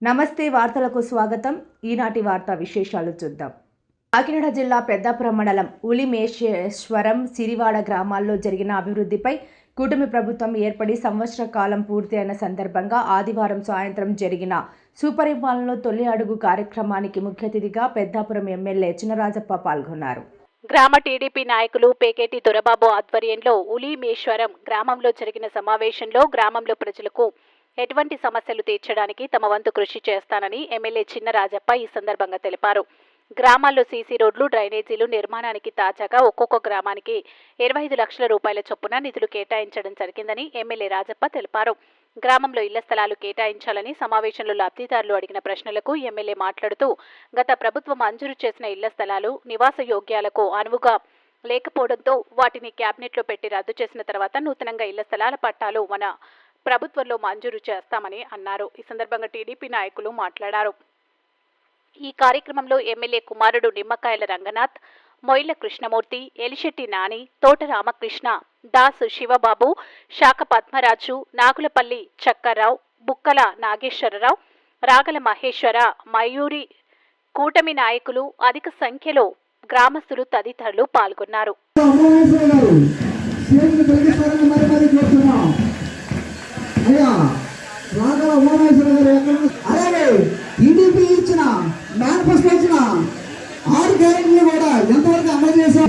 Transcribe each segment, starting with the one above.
నమస్తే వార్తలకు స్వాగతం. ఈనాటి వార్తా విశేషాలు చూద్దాం. కాకినాడ జిల్లా పెద్దాపురం మండలం ఉలిమేశ్వరం, సిరివాడ గ్రామాల్లో జరిగిన అభివృద్ధిపై కూటమి ప్రభుత్వం ఏర్పడి సంవత్సర కాలం పూర్తి అయిన సందర్భంగా ఆదివారం సాయంత్రం జరిగిన సుపరిపాలనలో తొలి అడుగు కార్యక్రమానికి ముఖ్య అతిథిగా పెద్దాపురం ఎమ్మెల్యే చినరాజప్ప పాల్గొన్నారు. గ్రామ టీడీపీ నాయకులు పేకేటి దొరబాబు ఆధ్వర్యంలో ఉలిమేశ్వరం గ్రామంలో జరిగిన సమావేశంలో గ్రామంలో ప్రజలకు ఎటువంటి సమస్యలు తీర్చడానికి తమ వంతు కృషి చేస్తానని ఎమ్మెల్యే చినరాజప్ప ఈ సందర్భంగా తెలిపారు. గ్రామాల్లో సీసీ రోడ్లు, డ్రైనేజీలు నిర్మాణానికి తాజాగా ఒక్కొక్క గ్రామానికి 25 లక్షల రూపాయల చొప్పున నిధులు కేటాయించడం జరిగిందని ఎమ్మెల్యే రాజప్ప తెలిపారు. గ్రామంలో ఇళ్ల స్థలాలు కేటాయించాలని సమావేశంలో లబ్ధిదారులు అడిగిన ప్రశ్నలకు ఎమ్మెల్యే మాట్లాడుతూ, గత ప్రభుత్వం మంజూరు చేసిన ఇళ్ల స్థలాలు నివాస యోగ్యాలకు అనువుగా లేకపోవడంతో వాటిని క్యాబినెట్లో పెట్టి రద్దు చేసిన తర్వాత నూతనంగా ఇళ్ల స్థలాల పట్టాలు మన ప్రభుత్వంలో మంజూరు చేస్తామని అన్నారు. ఈ సందర్భంగా టీడీపీ నాయకులు మాట్లాడారు. ఈ కార్యక్రమంలో ఎమ్మెల్యే కుమారుడు నిమ్మకాయల రంగనాథ్, మొయిల కృష్ణమూర్తి, ఎలిశెట్టి నాని, తోట రామకృష్ణ, దాసు శివబాబు, శాఖ పద్మరాజు, నాగులపల్లి చక్కర్రావు, బుక్కల నాగేశ్వరరావు, రాగల మహేశ్వర, మయూరి, కూటమి నాయకులు, అధిక సంఖ్యలో గ్రామస్తులు తదితరులు పాల్గొన్నారు. టీడీపీ ఇచ్చిన మేనిఫెస్టో ఇచ్చిన 6 గ్యారెంటీలు కూడా ఎంతవరకు అమలు చేశాం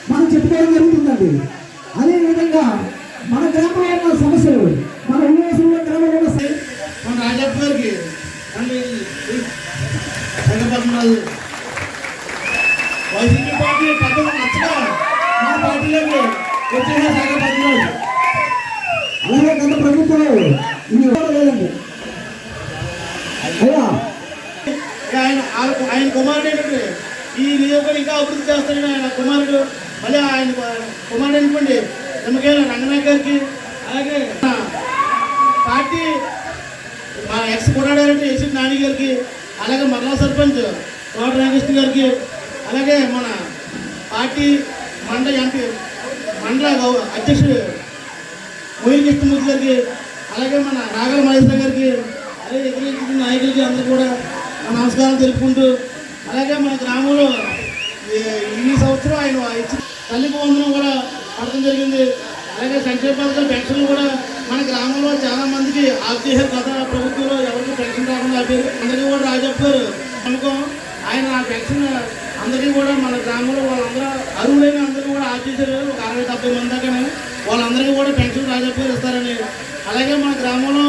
మనం చెప్పుకోవడం జరుగుతుందండి. అదేవిధంగా మన గ్రామంలో ఉన్న సమస్యలు మన ఉల్లేశంలో గ్రామంలో మన రాజప్ప గారికి వైసీపీ పార్టీ పద్ధతి నచ్చగా మన పార్టీలోకి వచ్చేసిన శాఖపడుతున్నారు. అలాగే గత ప్రభుత్వంలో ఇది లేదండి. ఆయన కుమారుడు ఏంటంటే ఈ నియోజకవర్గం ఇంకా అభివృద్ధి చేస్తాడని ఆయన కుమారుడు, మళ్ళీ ఆయన కుమారుడు అనుకోండి నిమ్మకాయల రంగనాథ్ గారికి, అలాగే పార్టీ మా ఎక్స్ కొన్నాడారంటే ఎస్ఎస్ నాని గారికి, అలాగే మరలా సర్పంచ్ తోట రామకృష్ణ గారికి, అలాగే మన పార్టీ మండల అధ్యక్షుడు మొయిల కృష్ణమూర్తి గారికి, అలాగే మన రాగల మహేశ్వర గారికి, అలాగే ఎదురు నాయకులకి అందరూ కూడా నమస్కారం తెలుపుకుంటూ, అలాగే మన గ్రామంలో ఈ సంవత్సరం ఆయన ఇచ్చిన తల్లి వందనం కూడా పడటం జరిగింది. అలాగే సంక్షేమ పథకాల పెన్షన్లు కూడా మన గ్రామంలో చాలా మందికి ఆఫ్ చేశారు. గత ప్రభుత్వంలో ఎవరికి పెన్షన్ రాకుండా ఆపారు. అందరికీ కూడా రాజప్ప గారు నమ్మకం, ఆయన ఆ పెన్షన్ అందరికీ కూడా మన గ్రామంలో వాళ్ళందరూ అరువులైన అందరూ కూడా ఆఫ్ చేశారు. ఒక 60-70 మంది దాకానే వాళ్ళందరికీ కూడా పెన్షన్ రాజప్ప గారు ఇస్తారని. అలాగే మన గ్రామంలో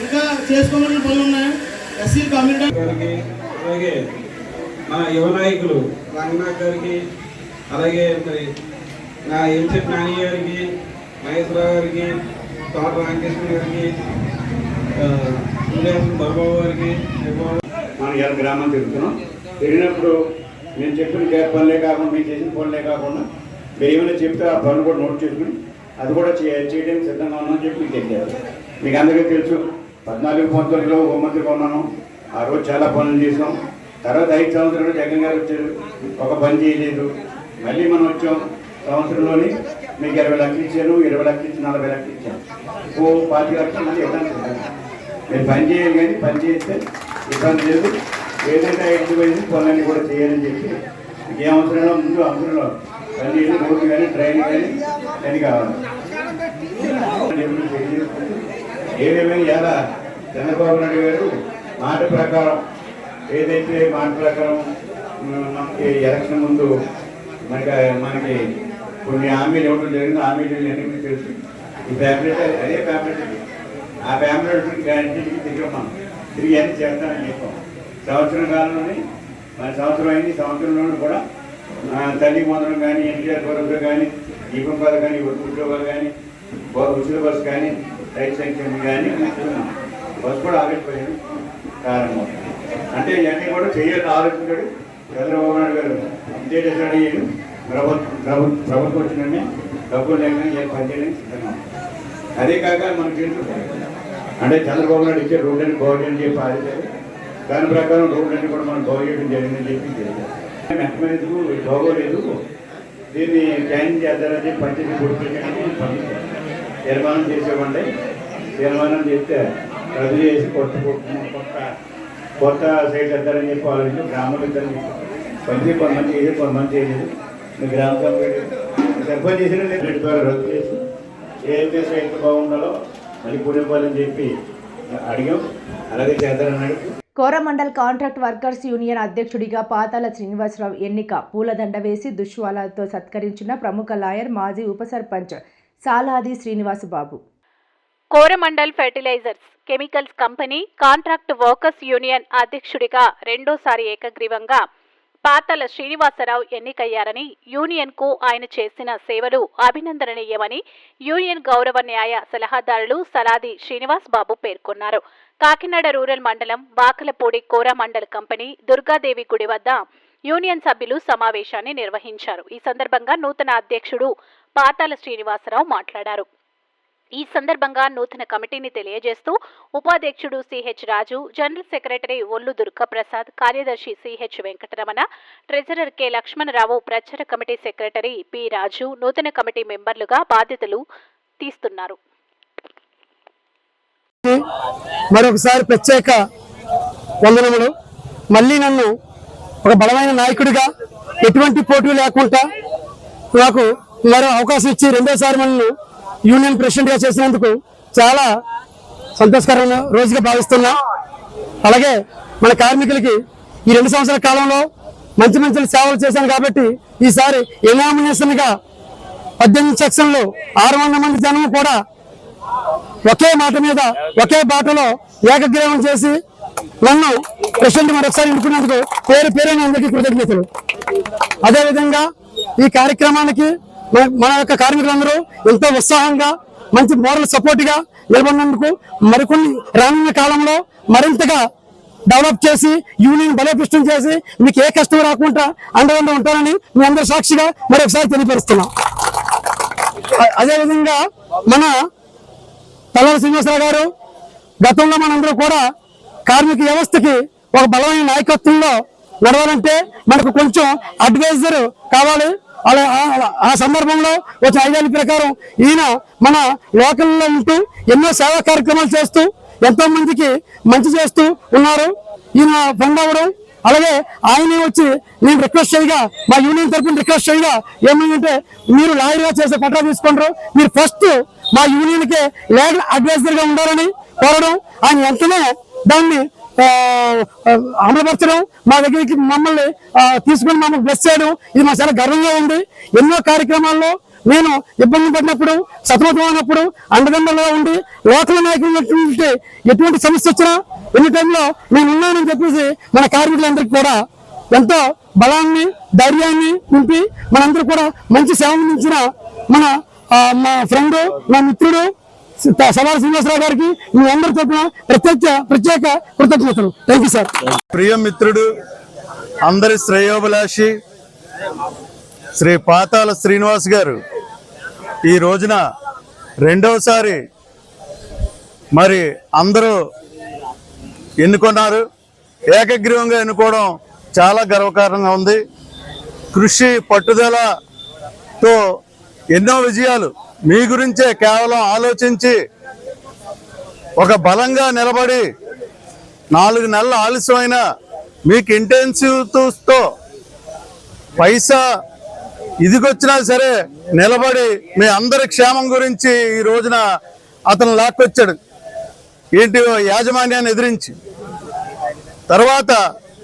ఇంకా చేసుకోవాల్సిన పనులు ఉన్నాయి. ఎస్సీ కమ్యూనిటీ అలాగే మన యువ నాయకులు రంగనాథ్ గారికి, అలాగే మరి నా ఎంచెట్ నాని గారికి, మహేశ్వరరావు గారికి, తోట రామకృష్ణ గారికి, బాబు గారికి, మనం ఇలా గ్రామం తిరుగుతున్నాం. తిరిగినప్పుడు నేను చెప్పిన పనులే కాకుండా, మేము చేసిన పనులే కాకుండా మీరు ఏమైనా చెప్తే ఆ పనులు కూడా నోట్ చేసుకుని అది కూడా చేయడానికి సిద్ధంగా ఉన్నామని చెప్పి మీకు తెలియదు. మీకు అందరికీ తెలుసు, 14-19లో హోంమంత్రిగా ఉన్నాను. ఆ రోజు చాలా పనులు చేసాం. తర్వాత 5 సంవత్సరాలు జగన్ గారు వచ్చారు, ఒక పని చేయలేదు. మళ్ళీ మనం వచ్చాం, సంవత్సరంలోని మీకు 20 లక్షలు ఇచ్చాను, 20 లక్షలు ఇచ్చి 40 లక్షలు ఇచ్చాను. 25 లక్షలు మళ్ళీ ఇవ్వడానికి మీరు పని చేయాలి, కానీ పని చేస్తే ఇబ్బంది లేదు. ఏదైతే ఎండిపోయింది పనులన్నీ కూడా చేయాలని చెప్పి మీకు ఏ అవసరంలో ముందు అవసరంలో పని చేసి రోడ్డు కానీ ట్రైన్ కానీ అని కావాలి. ఏదేమైనా ఎలా చంద్రబాబు నాయుడు గారు మాట ప్రకారం మనకి ఎలక్షన్ ముందు మనకి కొన్ని హామీలు ఇవ్వడం జరిగింది. హామీలు ఎన్ని తెలుసు. ఈ ఫ్యామిలీ అదే ఫ్యామిలీ, ఆ ఫ్యామిలీ గ్యారంటీకి తిరిగి అన్ని చేస్తానని చెప్పాం. సంవత్సరం కాలంలోని మన సంవత్సరం అయింది. సంవత్సరంలోనూ కూడా తల్లి మొదలు కానీ, ఎన్టీఆర్ భరోసా కానీ, దీపం పథకం కానీ, ఉద్యోగాలు కానీ, ఉచిత బస్సు కానీ, రైతు సంక్షేమం కానీ బస్సు కూడా ఆగిపోయింది. కారణం అంటే ఇవన్నీ కూడా చేయాలని ఆలోచించాడు చంద్రబాబు నాయుడు గారు. ఇదే డిసైడ్ అయ్యాడు. ప్రభుత్వం వచ్చిననే డబ్బులు లేకుండా ఏ పని చేయడానికి సిద్ధంగా. అదే కాక మనకు తెలుసు, అంటే చంద్రబాబు నాయుడు ఇచ్చే రోడ్లని బాగు అని చెప్పి ఆలోచించారు. దాని ప్రకారం రోడ్లన్నీ కూడా మనం బాగు చేయడం జరిగిందని చెప్పి తెలియదు. మెట్టమేందుకు బాగోలేదు, దీన్ని ట్రైనింగ్ చేద్దారని చెప్పి పంచాయతీ గుర్తించడానికి పంపించారు. తీర్మానం చేసేవండి. తీర్మానం చేస్తే రద్దు చేసి కొత్త కొత్త సైట్ ఇద్దారని చెప్పి ఆలోచించి గ్రామంలో ఇద్దరిని పంచి కొంతమంది చేయలేదు, కొంతమంది చేయలేదు. మీ గ్రామ సర్పంచ్ చేసిన రేటు ద్వారా రద్దు చేసి ఏదైతే సైట్ బాగుండాలో మళ్ళీ పుణ్యపాలని చెప్పి అడిగాం. అలాగే చేద్దారన్నాడు. కోరమండల్ కాంట్రాక్ట్ వర్కర్స్ యూనియన్ అధ్యక్షుడిగా పాతాల శ్రీనివాసరావు ఎన్నిక. పూలదండ వేసి దుశ్వాలతో సత్కరించిన ప్రముఖ లాయర్ మాజీ ఉప sarpanch Saladi Srinivasababu. Coromandel fertilisers chemicals company contract workers union అధ్యక్షుడిగా రెండోసారి ఏకగ్రీవంగా పాతాల శ్రీనివాసరావు ఎన్నికయ్యారని, యూనియన్కు ఆయన చేసిన సేవలు అభినందనీయమని యూనియన్ గౌరవ న్యాయ సలహాదారులు సలాది శ్రీనివాస్ బాబు పేర్కొన్నారు. కాకినాడ రూరల్ మండలం బాకలపూడి కోరమండల్ కంపెనీ దుర్గాదేవి గుడి వద్ద యూనియన్ సభ్యులు సమావేశాన్ని నిర్వహించారు. ఈ సందర్భంగా నూతన అధ్యక్షుడు పాతాల శ్రీనివాసరావు మాట్లాడారు. ఈ సందర్భంగా నూతన కమిటీని తెలియజేస్తూ ఉపాధ్యక్షుడు సిహెచ్ రాజు, జనరల్ సెక్రటరీ ఒల్లు దుర్గాప్రసాద్, కార్యదర్శి CH Venkataramana, treasurer K Lakshmanarao, ప్రచార కమిటీ సెక్రటరీ పి రాజు నూతన కమిటీ మెంబర్లుగా బాధ్యతలు తీస్తున్నారు. మరొకసారి ప్రత్యేక వందనములు. మళ్ళీ నన్ను ఒక బలమైన నాయకుడిగా ఎటువంటి పోటీ లేకుండా నాకు మరో అవకాశం ఇచ్చి రెండోసారి మనల్ని యూనియన్ ప్రెసిడెంట్గా చేసినందుకు చాలా సంతోషకరమైన రోజుగా భావిస్తున్నా. అలాగే మన కార్మికులకి ఈ 2 సంవత్సరాల కాలంలో మంచి మంచి సేవలు చేశాను కాబట్టి ఈసారి ఎనామినేషన్గా 18 సెక్షన్లు 600 మంది జనం కూడా ఒకే మాట మీద ఒకే బాటలో ఏకగ్రీవం చేసి నన్ను ప్రెసిడెంట్ మరొకసారి ఎన్నుకున్నందుకు పేరైన అందరికీ కృతజ్ఞతలు. అదేవిధంగా ఈ కార్యక్రమానికి మన యొక్క కార్మికులందరూ ఎంతో ఉత్సాహంగా మంచి మోరల్ సపోర్ట్గా నిలబడినందుకు మరికొన్ని రానున్న కాలంలో మరింతగా డెవలప్ చేసి యూనియన్ బలోపేతం చేసి మీకు ఏ కష్టం రాకుండా అండగా ఉంటారని మీ అందరి సాక్షిగా మరొకసారి తెలియపరుస్తున్నాం. అదేవిధంగా మన తలాల శ్రీనివాసరావు గారు గతంలో మనందరూ కూడా కార్మిక వ్యవస్థకి ఒక బలమైన నాయకత్వంలో నడవాలంటే మనకు కొంచెం అడ్వైజర్ కావాలి. అలా ఆ సందర్భంలో వచ్చిన ఐడియాల ప్రకారం ఈయన మన లోకల్లో ఉంటూ ఎన్నో సేవా కార్యక్రమాలు చేస్తూ ఎంతో మందికి మంచి చేస్తూ ఉన్నారు. ఈయన ఫండ్ అవ్వడం, అలాగే ఆయనే వచ్చి నేను రిక్వెస్ట్ చేయగా మా యూనియన్ తరఫున రిక్వెస్ట్ చేయగా ఏమైందంటే మీరు లాయర్గా చేసే పట్రా తీసుకుంటారు, మీరు ఫస్ట్ మా యూనియన్కే లీగల్ అడ్వైజర్గా ఉండాలని కోరడం, ఆయన వెంటనే దాన్ని అమలుపరచడం, మా దగ్గరికి మమ్మల్ని తీసుకుని మమ్మల్ని బ్లెస్ చేయడం ఇది మాకు చాలా గర్వంగా ఉంది. ఎన్నో కార్యక్రమాల్లో నేను ఇబ్బంది పడినప్పుడు, సతమతమైనప్పుడు అండదండలుగా ఉండి లోకల్ నాయకులు ఎటువంటి సమస్య వచ్చినా ఎన్ని టైంలో నేను ఉన్నానని చెప్పేసి మన కార్మికులందరికీ కూడా ఎంతో బలాన్ని ధైర్యాన్ని నింపి మనందరూ కూడా మంచి సేవ అందించిన మన మా ఫ్రెండ్ నా మిత్రుడు సవాల శ్రీనివాసరావు గారికి మీ అందరి తరఫున ప్రత్యేక కృతజ్ఞతలు. Thank you sir. ప్రియ మిత్రుడు, అందరి శ్రేయోభిలాషి శ్రీ పాతాల శ్రీనివాస్ గారు ఈ రోజున రెండవసారి మరి అందరూ ఎన్నుకున్నారు. ఏకగ్రీవంగా ఎన్నుకోవడం చాలా గర్వకారణంగా ఉంది. కృషి పట్టుదలతో ఎన్నో విజయాలు మీ గురించే కేవలం ఆలోచించి ఒక బలంగా నిలబడి 4 నెలలు ఆలస్యమైన మీకు ఇంటెన్సివ్తో పైసా ఇదిగొచ్చినా సరే నిలబడి మీ అందరి క్షేమం గురించి ఈ రోజున అతను లాక్కొచ్చాడు. ఏంటి యాజమాన్యాన్ని ఎదిరించి. తర్వాత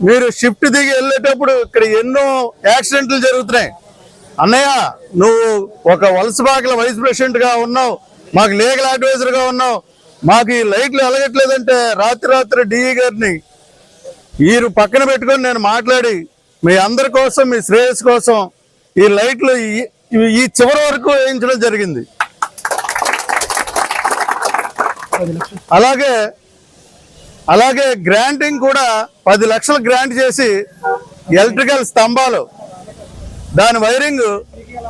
మీరు షిఫ్ట్ దిగి వెళ్ళేటప్పుడు ఇక్కడ ఎన్నో యాక్సిడెంట్లు జరుగుతున్నాయి. అన్నయ్య, నువ్వు ఒక వలసబాకల వైస్ ప్రెసిడెంట్గా ఉన్నావు, మాకు లీగల్ అడ్వైజర్గా ఉన్నావు, మాకు ఈ లైట్లు వెలగట్లేదంటే రాత్రి డిఈ గారిని మీరు పక్కన పెట్టుకొని నేను మాట్లాడి మీ అందరి కోసం, మీ శ్రేయస్ కోసం ఈ లైట్లు ఈ చివరి వరకు వేయించడం జరిగింది. అలాగే గ్రాంటింగ్ కూడా 10 లక్షలు గ్రాంట్ చేసి ఎలక్ట్రికల్ స్తంభాలు దాని వైరింగ్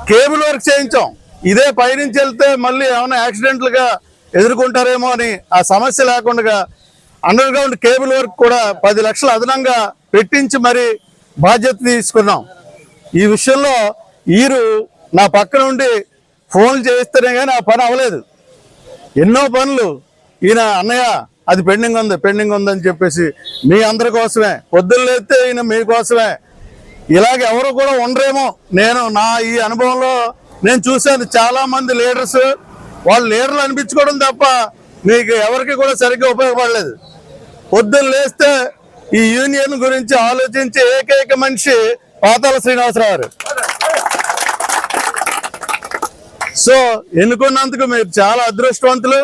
కేబుల్ వర్క్ చేయించాం. ఇదే పైనుంచి వెళ్తే మళ్ళీ ఏమైనా యాక్సిడెంట్లుగా ఎదుర్కొంటారేమో అని ఆ సమస్య లేకుండా అండర్ గ్రౌండ్ కేబుల్ వర్క్ కూడా 10 లక్షలు అదనంగా పెట్టించి మరి బాధ్యత తీసుకున్నాం. ఈ విషయంలో వీరు నా పక్కన ఉండి ఫోన్లు చేయిస్తేనే కానీ ఆ పని అవ్వలేదు. ఎన్నో పనులు ఈయన అన్నయ్య అది పెండింగ్ ఉందని చెప్పేసి మీ అందరి కోసమే పొద్దున్న లేస్తే ఈయన మీకోసమే. ఇలాగ ఎవరు కూడా ఉండరేమో. నా ఈ అనుభవంలో నేను చూశాను చాలా మంది లీడర్స్, వాళ్ళు లీడర్లు అనిపించుకోవడం తప్ప మీకు ఎవరికి కూడా సరిగ్గా ఉపయోగపడలేదు. పొద్దున్న లేస్తే ఈ యూనియన్ గురించి ఆలోచించే ఏకైక మనిషి పాతాల శ్రీనివాసరావు గారు. సో ఎన్నుకున్నందుకు మీరు చాలా అదృష్టవంతులు.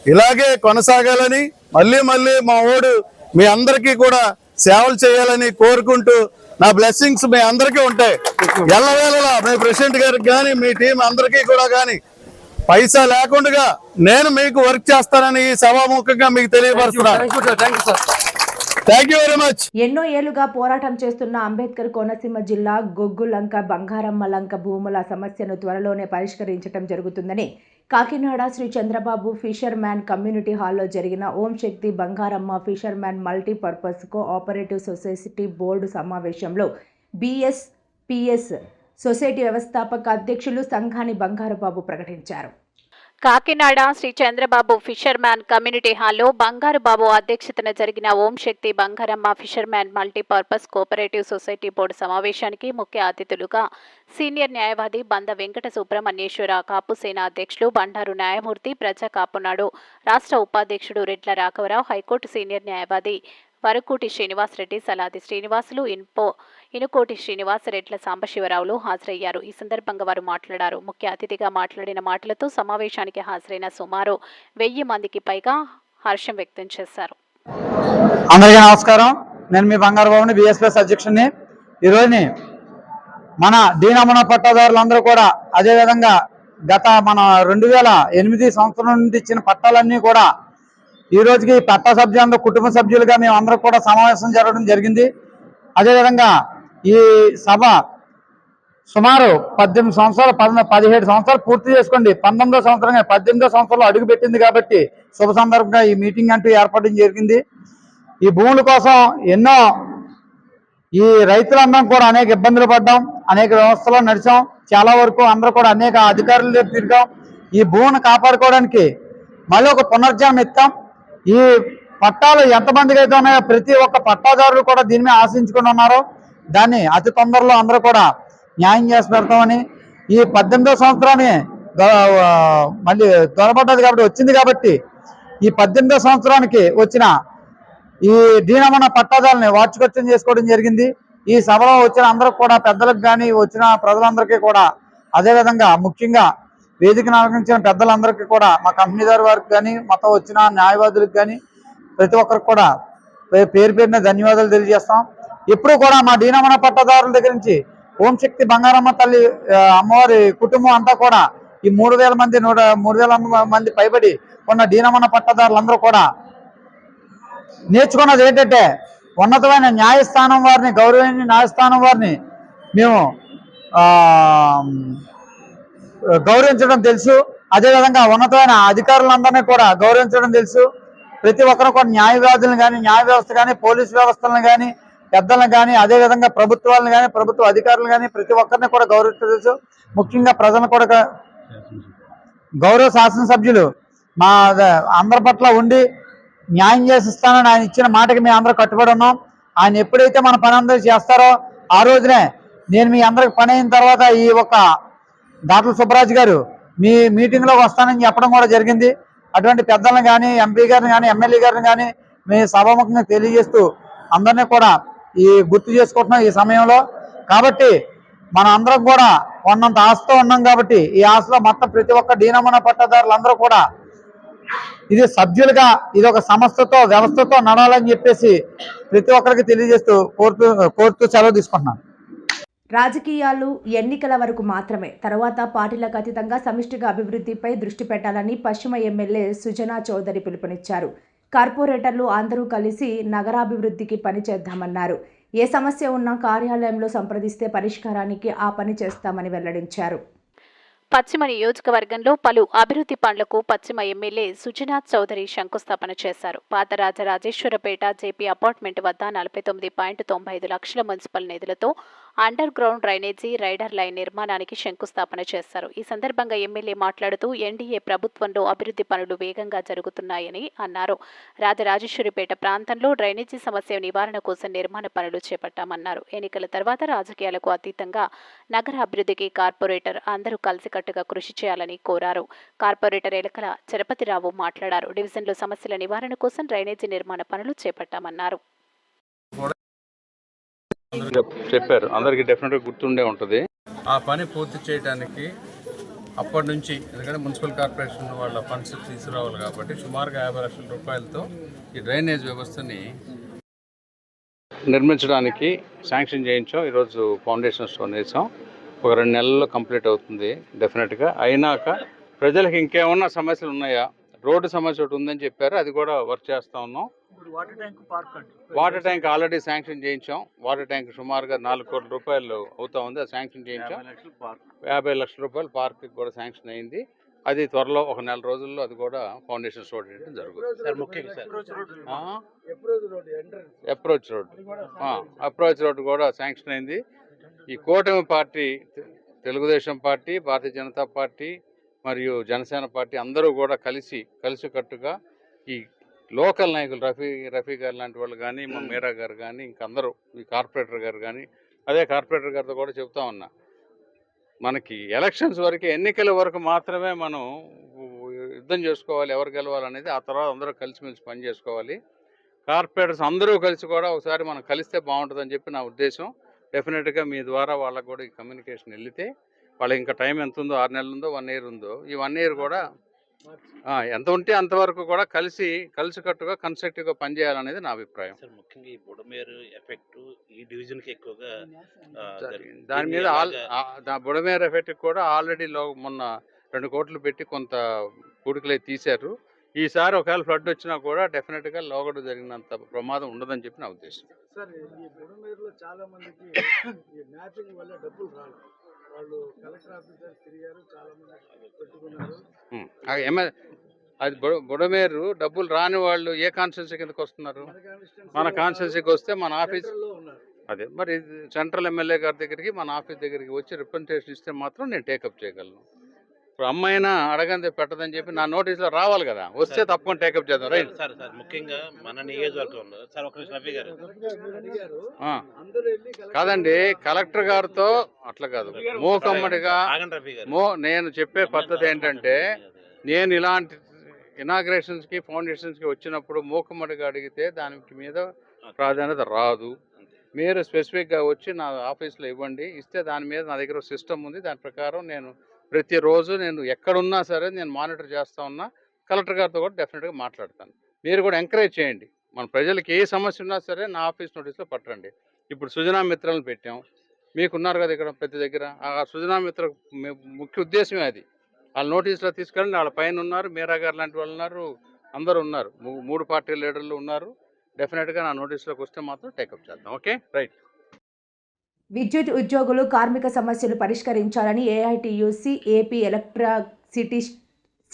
ఇలాగే కొనసాగాలని, మళ్ళీ మా ఓడు మీ అందరికీ కూడా సేవలు చేయాలని కోరుకుంటూ నా బ్లెస్సింగ్స్ మీ అందరికీ ఉంటాయి. ఎల్లవేళలా మీ ప్రెసిడెంట్ గారికి కానీ మీ టీం అందరికీ కూడా కానీ పైసా లేకుండా నేను మీకు వర్క్ చేస్తానని ఈ సభాముఖంగా మీకు తెలియపరుస్తున్నాను. Thank you very much. ఎన్నో ఏళ్లుగా పోరాటం చేస్తున్న అంబేద్కర్ కోనసీమ జిల్లా గొగ్గులంక బంగారమ్మ లంక భూముల సమస్యను త్వరలోనే పరిష్కరించడం జరుగుతుందని Kakinada Sri Chandrababu fisherman community హాల్లో జరిగిన Om Shakti Bangaramma fisherman multipurpose cooperative society board సమావేశంలో బిఎస్పిఎస్ సొసైటీ వ్యవస్థాపక అధ్యక్షులు సంఘాని బంగారుబాబు ప్రకటించారు. Kakinada Sri Chandrababu fisherman community హాల్లో బంగారు బాబు అధ్యక్షతన జరిగిన Om Shakti Bangaramma fisherman multipurpose cooperative society board సమావేశానికి ముఖ్య అతిథులుగా సీనియర్ న్యాయవాది బంద వెంకట సుబ్రహ్మణ్యేశ్వర, కాపుసేన అధ్యక్షులు బండారు న్యాయమూర్తి, ప్రజా కాపునాడు రాష్ట్ర ఉపాధ్యక్షుడు రెడ్ల రాఘవరావు, హైకోర్టు సీనియర్ న్యాయవాది వరకోటి శ్రీనివాసరెడ్డి, సలాది శ్రీనివాసులు, ఇనుకోటి శ్రీనివాస్, రెడ్ల సాంబశివరావులు హాజరయ్యారు. ఈ సందర్భంగా వారు మాట్లాడారు. ముఖ్య అతిథిగా మాట్లాడిన మాటలతో సమావేశానికి హాజరైన సుమారు 1000 మందికి పైగా హర్షం వ్యక్తం చేశారు. అందరికీ నమస్కారం. నేను మీ బంగారు బాబుని, బిఎస్పిఎస్ అధ్యక్షుడిని. ఈరోజుని మన డీనమన పట్టాదారులందరూ కూడా అదేవిధంగా గత మన 2008 సంవత్సరం నుండి ఇచ్చిన పట్టాలన్నీ కూడా ఈ రోజుకి పట్టా సభ్యులందరూ కుటుంబ సభ్యులుగా మేము అందరూ కూడా సమావేశం జరగడం జరిగింది. అదేవిధంగా ఈ సభ సుమారు 18 సంవత్సరాలు 17 సంవత్సరాలు పూర్తి చేసుకోండి, 18వ సంవత్సరంగా 18వ సంవత్సరంలో అడుగు పెట్టింది కాబట్టి శుభ సందర్భంగా ఈ మీటింగ్ అంటూ ఏర్పడడం జరిగింది. ఈ భూముల కోసం ఎన్నో ఈ రైతులందరం కూడా అనేక ఇబ్బందులు పడ్డాం, అనేక వ్యవస్థలో నడిచాం, చాలా వరకు అందరూ కూడా అనేక అధికారుల దగ్గర తిరిగాం. ఈ భూమిని కాపాడుకోవడానికి మళ్ళీ ఒక పునర్జన్మ ఇస్తాం. ఈ పట్టాలు ఎంతమందికి అయితే ఉన్నాయో ప్రతి ఒక్క పట్టాదారులు కూడా దీని మీద ఆశించుకుని ఉన్నారో దాన్ని అతి తొందరలో అందరూ కూడా న్యాయం చేసి పెడతామని, ఈ 18వ సంవత్సరాన్ని మళ్ళీ దొరబడ్డది కాబట్టి వచ్చింది కాబట్టి ఈ 18వ సంవత్సరానికి వచ్చిన ఈ డీనమన పట్టాదారులని వార్షికోత్సవం చేసుకోవడం జరిగింది. ఈ సభలో వచ్చిన అందరూ కూడా పెద్దలకు కానీ వచ్చిన ప్రజలందరికీ కూడా అదేవిధంగా ముఖ్యంగా వేదికను అలంకరించిన పెద్దలందరికీ కూడా మా కంపెనీదారు వారికి కానీ మొత్తం వచ్చిన న్యాయవాదులకు కానీ ప్రతి ఒక్కరికి కూడా పేరు పేరున ధన్యవాదాలు తెలియజేస్తాం. ఎప్పుడూ కూడా మా డీనమన పట్టాదారుల దగ్గర నుంచి ఓం శక్తి బంగారమ్మ తల్లి అమ్మవారి కుటుంబం అంతా కూడా ఈ 3,000 మంది పైబడి ఉన్న డీనమన పట్టాదారులందరూ కూడా నేర్చుకున్నది ఏంటంటే ఉన్నతమైన న్యాయస్థానం వారిని, గౌరవనీయ న్యాయస్థానం వారిని మేము గౌరవించడం తెలుసు. అదేవిధంగా ఉన్నతమైన అధికారులందరినీ కూడా గౌరవించడం తెలుసు. ప్రతి ఒక్కరు కూడా న్యాయవాదులను కానీ, న్యాయ వ్యవస్థ కానీ, పోలీసు వ్యవస్థలను కానీ, పెద్దలను కానీ, అదేవిధంగా ప్రభుత్వాలను కానీ, ప్రభుత్వ అధికారులు కానీ ప్రతి ఒక్కరిని కూడా గౌరవించడం తెలుసు. ముఖ్యంగా ప్రజలను కూడా గౌరవ శాసనసభ్యులు మా అందరి పట్ల ఉండి న్యాయం చేసిస్తానని ఆయన ఇచ్చిన మాటకి మేము అందరూ కట్టుబడి ఉన్నాం. ఆయన ఎప్పుడైతే మన పని అందరూ చేస్తారో ఆ రోజునే నేను మీ అందరికి పని అయిన తర్వాత ఈ ఒక్క దాట్ల సుబ్బరాజు గారు మీ మీటింగ్లోకి వస్తానని చెప్పడం కూడా జరిగింది. అటువంటి పెద్దలను కానీ, ఎంపీ గారిని కానీ, ఎమ్మెల్యే గారిని కానీ మీ సభాముఖంగా తెలియజేస్తూ అందరినీ కూడా ఈ గుర్తు చేసుకుంటున్నాం ఈ సమయంలో. కాబట్టి మన అందరం కూడా ఉన్నంత ఆశతో ఉన్నాం కాబట్టి ఈ ఆశలో మొత్తం ప్రతి ఒక్క డీనమన పట్టాదారులందరూ కూడా ఇది సభ్యులుగా ఇది ఒక సంస్థతో వ్యవస్థతో నడాలని చెప్పేసి ప్రతి ఒక్కరికి తెలియజేస్తూ కోరుతూ సెలవు తీసుకుంటున్నాను. రాజకీయాలు ఎన్నికల వరకు మాత్రమే, తర్వాత పార్టీలకు అతీతంగా సమిష్టిగా అభివృద్ధిపై దృష్టి పెట్టాలని పశ్చిమ ఎమ్మెల్యే సుజనా చౌదరి పిలుపునిచ్చారు. కార్పొరేటర్లు అందరూ కలిసి నగరాభివృద్ధికి పనిచేద్దామన్నారు. ఏ సమస్య ఉన్నా కార్యాలయంలో సంప్రదిస్తే పరిష్కారానికి ఆ పని చేస్తామని వెల్లడించారు. పశ్చిమ నియోజకవర్గంలో పలు అభివృద్ధి పనులకు పశ్చిమ ఎమ్మెల్యే సుజనాథ్ చౌదరి శంకుస్థాపన చేశారు. పాత రాజరాజేశ్వరపేట జేపీ అపార్ట్మెంట్ వద్ద 49.95 లక్షల మున్సిపల్ నిధులతో under ground drainage rider line నిర్మాణానికి శంకుస్థాపన చేశారు. ఈ సందర్భంగా ఎమ్మెల్యే మాట్లాడుతూ ఎన్డీఏ ప్రభుత్వంలో అభివృద్ధి పనులు వేగంగా జరుగుతున్నాయని అన్నారు. రాజరాజేశ్వరిపేట ప్రాంతంలో డ్రైనేజీ సమస్య నివారణ కోసం నిర్మాణ పనులు చేపట్టామన్నారు. ఎన్నికల తర్వాత రాజకీయాలకు అతీతంగా నగర అభివృద్ధికి కార్పొరేటర్ అందరూ కలిసికట్టుగా కృషి చేయాలని కోరారు. కార్పొరేటర్ ఎలకల చరపతిరావు మాట్లాడారు. డివిజన్లో సమస్యల నివారణ కోసం డ్రైనేజీ నిర్మాణ పనులు చేపట్టామన్నారు. చెప్పారు, అందరికీ డెఫినెట్గా గుర్తుండే ఉంటుంది. ఆ పని పూర్తి చేయడానికి అప్పటి నుంచి, ఎందుకంటే మున్సిపల్ కార్పొరేషన్ వాళ్ళ ఫండ్స్ తీసుకురావాలి కాబట్టి సుమారుగా 50 లక్షల రూపాయలతో ఈ డ్రైనేజ్ వ్యవస్థని నిర్మించడానికి శాంక్షన్ చేయించాం. ఈరోజు ఫౌండేషన్ స్టోన్ వేసాం. ఒక 2 నెలల్లో కంప్లీట్ అవుతుంది డెఫినెట్గా. అయినాక ప్రజలకు ఇంకేమన్నా సమస్యలు ఉన్నాయా, రోడ్డు సమస్య ఒకటి ఉందని చెప్పారు, అది కూడా వర్క్ చేస్తూ ఉన్నాం. వాటర్ ట్యాంక్ ఆల్రెడీ శాంక్షన్ చేయించాం. వాటర్ ట్యాంక్ సుమారుగా 4 కోట్ల రూపాయలు అవుతా ఉంది, అది శాంక్షన్ చేయించాం. 50 లక్షల రూపాయలు పార్క్కి కూడా శాంక్షన్ అయింది. అది త్వరలో ఒక 4 రోజుల్లో అది కూడా ఫౌండేషన్ స్టోర్ చేయడం జరుగుతుంది. అప్రోచ్ రోడ్ కూడా శాంక్షన్ అయింది. ఈ కూటమి party, Telugu Desam party, Bharatiya Janata party మరియు జనసేన పార్టీ అందరూ కూడా కలిసికట్టుగా ఈ లోకల్ నాయకులు రఫీ గారు లాంటి వాళ్ళు కానీ, మా మీరా గారు కానీ, ఇంకందరూ ఈ కార్పొరేటర్ గారు కానీ, అదే కార్పొరేటర్ గారితో కూడా చెప్తా ఉన్నా, మనకి ఎలక్షన్స్ వరకు, ఎన్నికల వరకు మాత్రమే మనం యుద్ధం చేసుకోవాలి ఎవరు గెలవాలనేది. ఆ తర్వాత అందరూ కలిసిమెలిసి పని చేసుకోవాలి. కార్పొరేటర్స్ అందరూ కలిసి కూడా ఒకసారి మనం కలిస్తే బాగుంటుందని చెప్పి నా ఉద్దేశం. డెఫినెట్గా మీ ద్వారా వాళ్ళకు కూడా ఈ కమ్యూనికేషన్ వెళితే, వాళ్ళకి ఇంకా టైం ఎంత ఉందో, 6 నెలలు ఉందో, 1 ఇయర్ ఉందో, ఈ 1 ఇయర్ కూడా ఎంత ఉంటే అంతవరకు కూడా కలిసికట్టుగా కన్స్ట్రక్టివ్గా పనిచేయాలనేది నా అభిప్రాయం. ముఖ్యంగా ఈ బుడమేరు ఎఫెక్ట్ ఈ డివిజన్కి ఎక్కువగా దాని మీద బుడమేరు ఎఫెక్ట్ కూడా ఆల్రెడీ మొన్న 2 కోట్లు పెట్టి కొంత పూడికలై తీశారు. ఈసారి ఒకవేళ ఫ్లడ్ వచ్చినా కూడా డెఫినెట్గా లోగడ జరిగినంత ప్రమాదం ఉండదని చెప్పి నా ఉద్దేశం. సార్, ఈ బుడమేరులో చాలా మందికి ఈ మ్యాపింగ్ వల్ల డబ్బులు రాలేదు. వాళ్ళు కలెక్టర్ ఆఫీసర్ తిరిగారు, చాలా మంది పెట్టుకున్నారు. అది బుడమేరు డబ్బులు రాని వాళ్ళు ఏ కాన్స్టిట్యున్సీ కిందకి వస్తున్నారు? మన కాన్స్టిట్యున్సీకి వస్తే మన ఆఫీస్, అదే మరి సెంట్రల్ ఎమ్మెల్యే గారి దగ్గరికి, మన ఆఫీస్ దగ్గరికి వచ్చి రిప్రజెంటేషన్ ఇస్తే మాత్రం నేను టేకప్ చేయగలను. ఇప్పుడు అమ్మాయినా అడగందే పెట్టదని చెప్పి నా నోటీసులో రావాలి కదా, వస్తే తప్పకుండా టేకప్ చేద్దాం. Right sir. ముఖ్యంగా మన నియోజకవర్గంలో సార్ ఒక రఫీ గారు కాదండి, కలెక్టర్ గారితో అట్లా కాదు, మూకమ్మడిగా నేను చెప్పే పద్ధతి ఏంటంటే, నేను ఇలాంటి ఇనాగ్రేషన్స్కి ఫౌండేషన్స్కి వచ్చినప్పుడు మూకమ్మడిగా అడిగితే దానికి మీద ప్రాధాన్యత రాదు. మీరు స్పెసిఫిక్గా వచ్చి నా ఆఫీస్లో ఇవ్వండి, ఇస్తే దాని మీద నా దగ్గర సిస్టమ్ ఉంది. దాని ప్రకారం నేను ప్రతిరోజు నేను ఎక్కడున్నా సరే నేను మానిటర్ చేస్తూ ఉన్నా. కలెక్టర్ గారితో కూడా డెఫినెట్గా మాట్లాడతాను. మీరు కూడా ఎంకరేజ్ చేయండి. మన ప్రజలకు ఏ సమస్య ఉన్నా సరే నా ఆఫీస్ నోటీస్లో పట్టండి. ఇప్పుడు సుజనా మిత్రలను పెట్టాం, మీకున్నారు కదా ఇక్కడ ప్రతి దగ్గర. ఆ సుజనా మిత్ర ముఖ్య ఉద్దేశమే అది. వాళ్ళ నోటీసులో తీసుకెళ్ళండి. వాళ్ళ పైన ఉన్నారు, మీరా గారు లాంటి వాళ్ళు ఉన్నారు, అందరూ ఉన్నారు, 3 పార్టీ లీడర్లు ఉన్నారు. డెఫినెట్గా నా నోటీసులోకి వస్తే మాత్రం టేకప్ చేద్దాం. Okay, right. విద్యుత్ ఉద్యోగులు కార్మిక సమస్యలు పరిష్కరించాలని AITUC AP electricity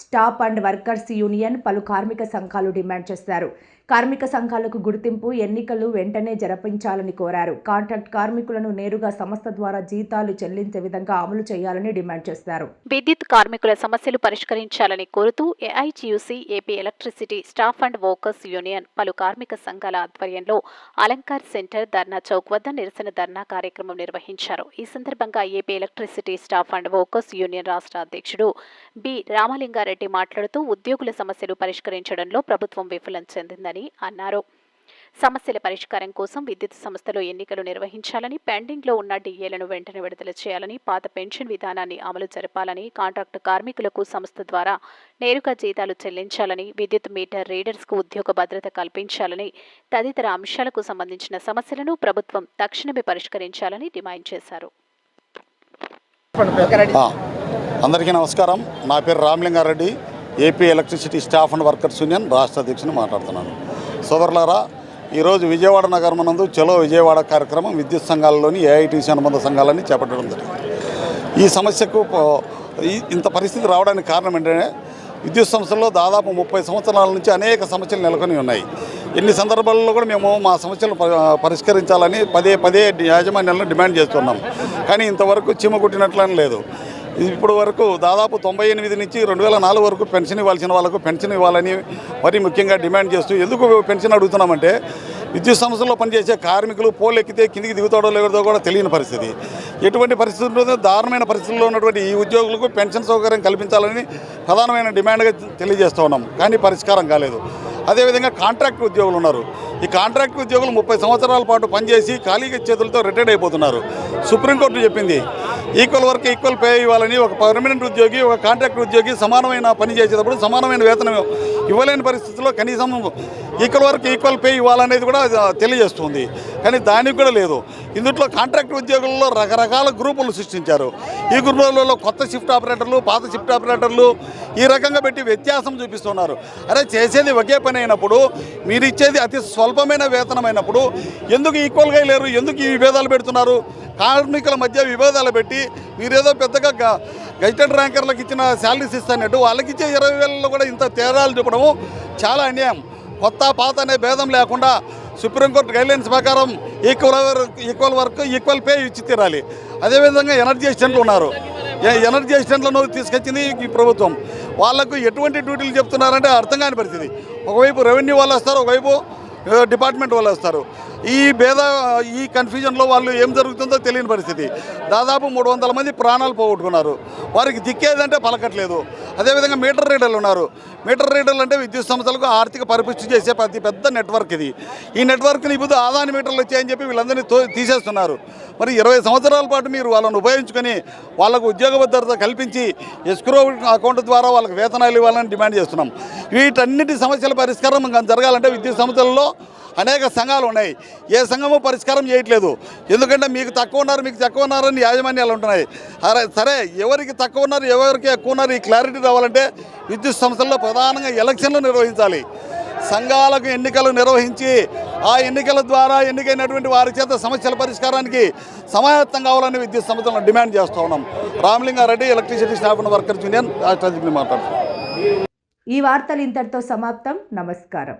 staff and workers union పలు కార్మిక సంఘాలు డిమాండ్ చేశారు. కార్మిక సంఘాలకు గుర్తింపు ఎన్నికలు వెంటనే జరిపించాలని కోరారు. కాంట్రాక్ట్ కార్మికులను నేరుగా సంస్థ ద్వారా జీతాలు చెల్లించే విధంగా అమలు చేయాలని డిమాండ్ చేశారు. విద్యుత్ కార్మికుల సమస్యలు పరిష్కరించాలని కోరుతూ AITUC AP electricity staff and workers union పలు కార్మిక సంఘాల ఆధ్వర్యంలో అలంకార్ సెంటర్ ధర్నా చౌక్ వద్ద నిరసన ధర్నా కార్యక్రమం నిర్వహించారు. ఈ సందర్భంగా AP electricity staff and workers union రాష్ట్ర అధ్యక్షుడు బి రామలింగారెడ్డి మాట్లాడుతూ ఉద్యోగుల సమస్యలు పరిష్కరించడంలో ప్రభుత్వం విఫలం చెందిందని అన్నారు. సమస్యల పరిష్కారం కోసం విద్యుత్ సంస్థలో ఎన్నికలు నిర్వహించాలని, పెండింగ్లో ఉన్న డిఏలను వెంటనే విడుదల చేయాలని, పాత పెన్షన్ విధానాన్ని అమలు జరపాలని, కాంట్రాక్టు కార్మికులకు సంస్థ ద్వారా నేరుగా జీతాలు చెల్లించాలని, విద్యుత్ మీటర్ రీడర్స్కు ఉద్యోగ భద్రత కల్పించాలని తదితర అంశాలకు సంబంధించిన సమస్యలను ప్రభుత్వం తక్షణమే పరిష్కరించాలని డిమాండ్ చేశారు. అందరికీ నమస్కారం. నా పేరు Ramalinga Reddy, AP electricity staff and workers union రాష్ట్ర అధ్యక్షుని మాట్లాడుతున్నాను. సోదరులారా, ఈరోజు విజయవాడ నగరమనందు చలో విజయవాడ కార్యక్రమం విద్యుత్ సంఘాలలోని ఏఐటీసీ అనుబంధ సంఘాలని చేపట్టడం జరిగింది. ఈ సమస్యకు ఇంత పరిస్థితి రావడానికి కారణం ఏంటంటే, విద్యుత్ సంస్థల్లో దాదాపు 30 సంవత్సరాల నుంచి అనేక సమస్యలు నెలకొని ఉన్నాయి. ఎన్ని సందర్భాల్లో కూడా మేము మా సమస్యలు పరిష్కరించాలని పదే పదే యాజమాన్యాలను డిమాండ్ చేస్తున్నాం. కానీ ఇంతవరకు చీమ కుట్టినట్లని లేదు. ఇప్పుడు వరకు దాదాపు 98 నుంచి 2004 వరకు పెన్షన్ ఇవ్వాల్సిన వాళ్ళకు పెన్షన్ ఇవ్వాలని మరీ ముఖ్యంగా డిమాండ్ చేస్తూ ఎందుకు పెన్షన్ అడుగుతున్నామంటే విద్యుత్ సంస్థల్లో పనిచేసే కార్మికులు పోల్ ఎక్కితే కిందికి దిగుతాడో లేదో కూడా తెలియని పరిస్థితి. ఎటువంటి పరిస్థితుల్లో దారుణమైన పరిస్థితుల్లో ఉన్నటువంటి ఈ ఉద్యోగులకు పెన్షన్ సౌకర్యం కల్పించాలని ప్రధానమైన డిమాండ్గా తెలియజేస్తూ ఉన్నాం. కానీ పరిష్కారం కాలేదు. అదేవిధంగా కాంట్రాక్ట్ ఉద్యోగులు ఉన్నారు. ఈ కాంట్రాక్ట్ ఉద్యోగులు 30 సంవత్సరాల పాటు పనిచేసి ఖాళీగా చేతులతో రిటైర్డ్ అయిపోతున్నారు. సుప్రీంకోర్టు చెప్పింది ఈక్వల్ వర్క్ ఈక్వల్ పే ఇవ్వాలని. ఒక పర్మనెంట్ ఉద్యోగి ఒక కాంట్రాక్ట్ ఉద్యోగి సమానమైన పని చేసేటప్పుడు సమానమైన వేతనం ఇవ్వలేని పరిస్థితుల్లో కనీసం ఈక్వల్ వర్క్ ఈక్వల్ పే ఇవ్వాలనేది కూడా తెలియజేస్తుంది. కానీ దానికి కూడా లేదు. ఇందులో కాంట్రాక్ట్ ఉద్యోగుల్లో రకరకాల గ్రూపులు సృష్టించారు. ఈ గ్రూపులలో కొత్త షిఫ్ట్ ఆపరేటర్లు పాత షిఫ్ట్ ఆపరేటర్లు ఈ రకంగా పెట్టి వ్యత్యాసం చూపిస్తున్నారు. అరే చేసేది ఒకే పని అయినప్పుడు మీరు ఇచ్చేది అతి స్వల్పమైన వేతనం అయినప్పుడు ఎందుకు ఈక్వల్గా లేరు? ఎందుకు ఈ విభేదాలు పెడుతున్నారు? కార్మికుల మధ్య విభేదాలు పెట్టి మీరేదో పెద్దగా గెజిటెడ్ ర్యాంకర్లకు ఇచ్చిన శాలరీస్ ఇస్తానట్టు వాళ్ళకి ఇచ్చే 20,000లో కూడా ఇంత తేడాలు చూపడము చాలా అన్యాయం. కొత్త పాత అనే భేదం లేకుండా సుప్రీంకోర్టు గైడ్లైన్స్ ప్రకారం ఈక్వల్ వర్క్ ఈక్వల్ పే ఇచ్చి తీరాలి. అదేవిధంగా ఎనర్జీ అసిస్టెంట్లు ఉన్నారు. ఎనర్జీ అసిస్టెంట్లను తీసుకొచ్చింది ఈ ప్రభుత్వం. వాళ్లకు ఎటువంటి డ్యూటీలు చెప్తున్నారంటే అర్థం కాని పరిస్థితి. ఒకవైపు రెవెన్యూ వాళ్ళు వస్తారు, ఒకవైపు డిపార్ట్మెంట్ వాళ్ళు వస్తారు. ఈ కన్ఫ్యూజన్లో వాళ్ళు ఏం జరుగుతుందో తెలియని పరిస్థితి. దాదాపు 300 మంది ప్రాణాలు పోగొట్టుకున్నారు. వారికి దిక్కేదంటే పలకట్లేదు. అదేవిధంగా మీటర్ రీడర్లు ఉన్నారు. మీటర్ రీడర్లు అంటే విద్యుత్ సంస్థలకు ఆర్థిక పరిపుష్టి చేసే అతి పెద్ద నెట్వర్క్ ఇది. ఈ నెట్వర్క్ని ఇప్పుడు ఆదాని మీటర్లు వచ్చాయని చెప్పి వీళ్ళందరినీ తీసేస్తున్నారు. మరి 20 సంవత్సరాల పాటు మీరు వాళ్ళని ఉపయోగించుకొని వాళ్ళకు ఉద్యోగ భద్రత కల్పించి ఎస్క్రో అకౌంట్ ద్వారా వాళ్ళకి వేతనాలు ఇవ్వాలని డిమాండ్ చేస్తున్నాం. వీటన్నిటి సమస్యల పరిష్కారం జరగాలంటే విద్యుత్ సంస్థలలో అనేక సంఘాలు ఉన్నాయి. ఏ సంఘము పరిష్కారం చేయట్లేదు. ఎందుకంటే మీకు తక్కువ ఉన్నారు మీకు తక్కువ ఉన్నారని యాజమాన్యాలు ఉంటున్నాయి. సరే ఎవరికి తక్కువ ఉన్నారు ఎవరికి ఎక్కువ ఉన్నారు ఈ క్లారిటీ రావాలంటే విద్యుత్ సంస్థల్లో ప్రధానంగా ఎలక్షన్లు నిర్వహించాలి. సంఘాలకు ఎన్నికలు నిర్వహించి ఆ ఎన్నికల ద్వారా ఎన్నికైనటువంటి వారి చేత సమస్యల పరిష్కారానికి సమాయత్తం కావాలని విద్యుత్ సంస్థలను డిమాండ్ చేస్తూ ఉన్నాం. Ramalinga Reddy, electricity staff and workers union రాష్ట్ర అధ్యక్షుడిని మాట్లాడుతున్నాం. ఈ వార్తలు ఇంతటితో సమాప్తం. నమస్కారం.